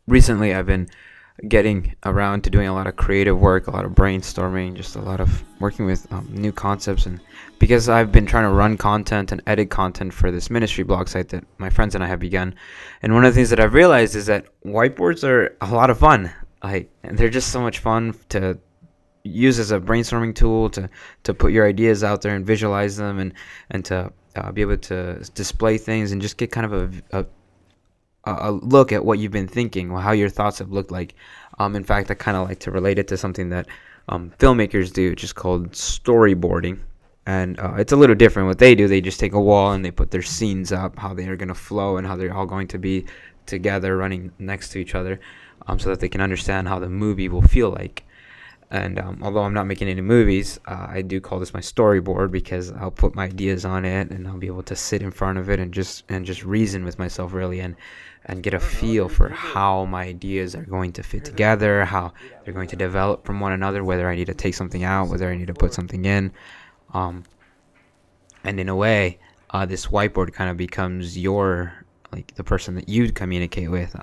recently I've been getting around to doing a lot of creative work, a lot of brainstorming, just a lot of working with new concepts. And because I've been trying to run content and edit content for this ministry blog site that my friends and I have begun, and one of the things that I've realized is that whiteboards are a lot of fun. And they're just so much fun to use as a brainstorming tool to put your ideas out there and visualize them, and to be able to display things and just get kind of a look at what you've been thinking, or how your thoughts have looked like. In fact, I kind of like to relate it to something that filmmakers do, just called storyboarding. And it's a little different. What they do, they just take a wall and they put their scenes up, how they are going to flow and how they're all going to be together, running next to each other, so that they can understand how the movie will feel like. And although I'm not making any movies, I do call this my storyboard, because I'll put my ideas on it and I'll be able to sit in front of it and just reason with myself, really, and get a feel for how my ideas are going to fit together, how they're going to develop from one another, whether I need to take something out, whether I need to put something in. And in a way, this whiteboard kind of becomes the person that you communicate with,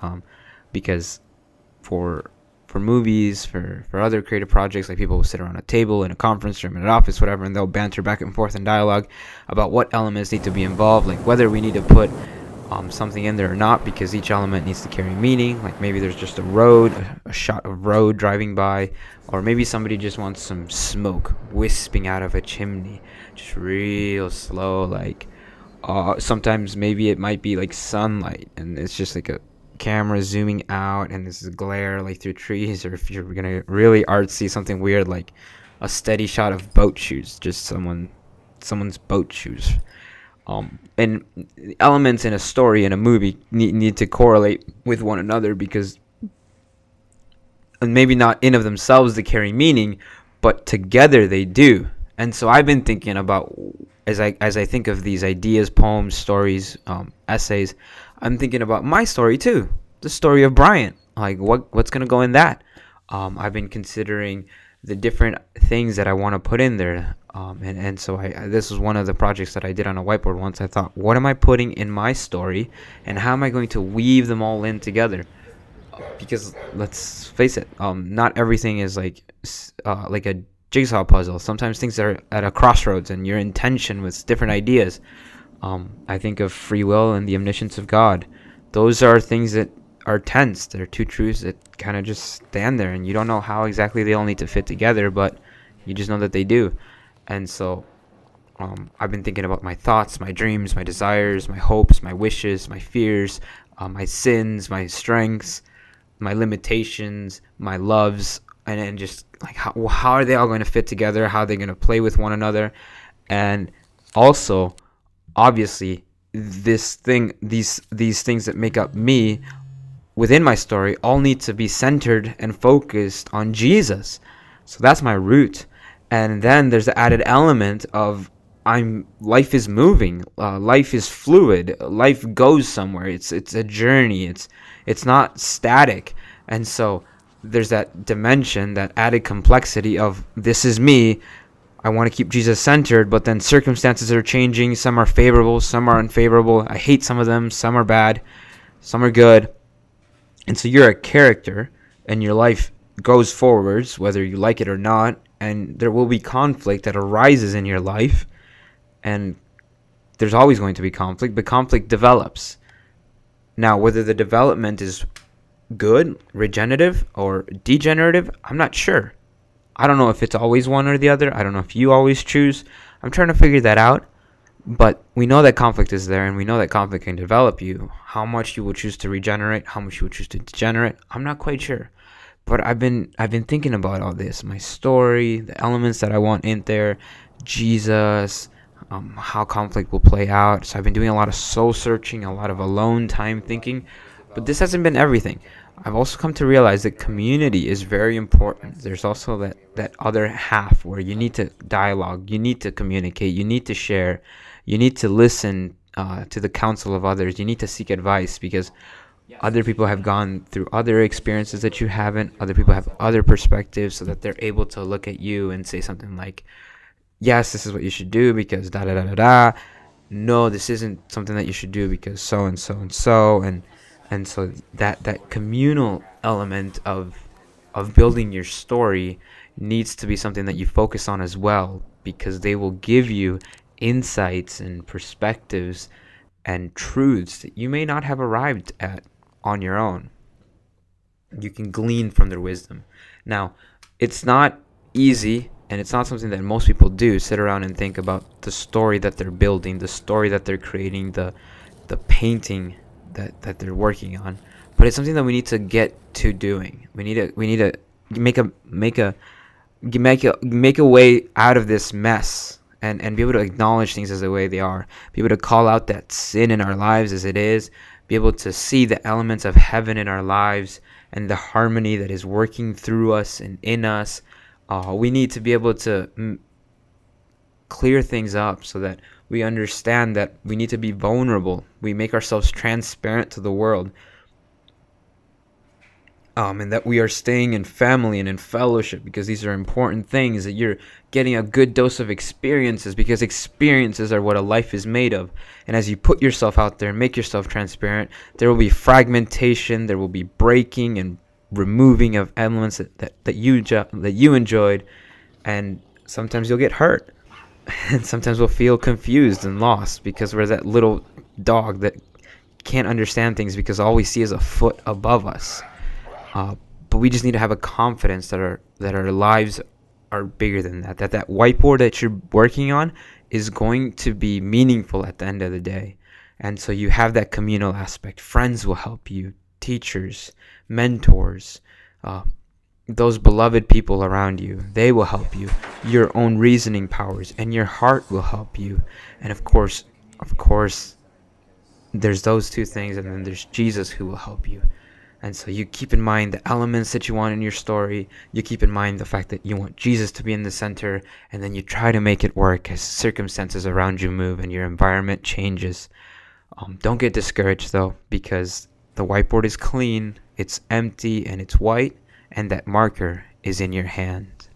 because for movies, for other creative projects, like, people will sit around a table in a conference room, in an office, whatever, and they'll banter back and forth in dialogue about what elements need to be involved, like whether we need to put something in there or not, because each element needs to carry meaning. Like, maybe there's just a shot of road driving by, or maybe somebody just wants some smoke wisping out of a chimney, just real slow. Like, sometimes maybe it might be like sunlight, and it's just like a camera zooming out, and this is glare like through trees. Or if you're gonna really artsy, something weird, like a steady shot of boat shoes, just someone's boat shoes. And elements in a story, in a movie, need to correlate with one another, because maybe not in of themselves they carry meaning, but together they do. And so I've been thinking about, as I think of these ideas, poems, stories, essays, I'm thinking about my story too, the story of Bryant. Like, what's gonna go in that? I've been considering the different things that I want to put in there. And so this was one of the projects that I did on a whiteboard once. I thought, what am I putting in my story, and how am I going to weave them all in together? Because let's face it, not everything is like a jigsaw puzzle. Sometimes things are at a crossroads, and you're in tension with different ideas. I think of free will and the omniscience of God. Those are things that are tense. They're two truths that kind of just stand there, and you don't know how exactly they all need to fit together, but you just know that they do. And so I've been thinking about my thoughts, my dreams, my desires, my hopes, my wishes, my fears, my sins, my strengths, my limitations, my loves, and just like how are they all going to fit together? How are they going to play with one another? And also, obviously, these things that make up me within my story all need to be centered and focused on Jesus. So that's my root. And then there's the added element of life is moving, life is fluid, life goes somewhere. It's a journey. It's not static. And so there's that dimension, that added complexity of, this is me. I want to keep Jesus centered, but then circumstances are changing. Some are favorable, some are unfavorable. I hate some of them. Some are bad, some are good. And so you're a character, and your life goes forwards, whether you like it or not. And there will be conflict that arises in your life. And there's always going to be conflict, but conflict develops. Now, whether the development is good, regenerative, or degenerative, I'm not sure. I don't know if it's always one or the other. I don't know if you always choose. I'm trying to figure that out. But we know that conflict is there, and we know that conflict can develop you. How much you will choose to regenerate, how much you will choose to degenerate, I'm not quite sure. But I've been thinking about all this, my story, the elements that I want in there, Jesus, how conflict will play out. So I've been doing a lot of soul searching, a lot of alone time thinking. But this hasn't been everything. I've also come to realize that community is very important. There's also that other half where you need to dialogue, you need to communicate, you need to share, you need to listen to the counsel of others, you need to seek advice, because other people have gone through other experiences that you haven't. Other people have other perspectives, so that they're able to look at you and say something like, yes, this is what you should do because da-da-da-da-da. No, this isn't something that you should do because so and so and so. And And so that communal element of building your story needs to be something that you focus on as well, because they will give you insights and perspectives and truths that you may not have arrived at on your own. You can glean from their wisdom. Now, it's not easy, and it's not something that most people do, sit around and think about the story that they're building, the story that they're creating, the painting that they're working on. But it's something that we need to get to doing. We need to make a way out of this mess, and be able to acknowledge things as the way they are, be able to call out that sin in our lives as it is, be able to see the elements of heaven in our lives and the harmony that is working through us and in us. We need to be able to clear things up so that we understand that we need to be vulnerable. We make ourselves transparent to the world. And that we are staying in family and in fellowship, because these are important things, that you're getting a good dose of experiences, because experiences are what a life is made of. And as you put yourself out there and make yourself transparent, there will be fragmentation, there will be breaking and removing of elements that you enjoyed, and sometimes you'll get hurt, and sometimes we'll feel confused and lost because we're that little dog that can't understand things because all we see is a foot above us. But we just need to have a confidence that our lives are bigger than that. That whiteboard that you're working on is going to be meaningful at the end of the day. And so you have that communal aspect. Friends will help you, teachers, mentors, those beloved people around you, they will help you. Your own reasoning powers and your heart will help you. And of course, there's those two things, and then there's Jesus who will help you. And so you keep in mind the elements that you want in your story. You keep in mind the fact that you want Jesus to be in the center, and then you try to make it work as circumstances around you move and your environment changes. Don't get discouraged though, because the whiteboard is clean, it's empty, and it's white, and that marker is in your hand.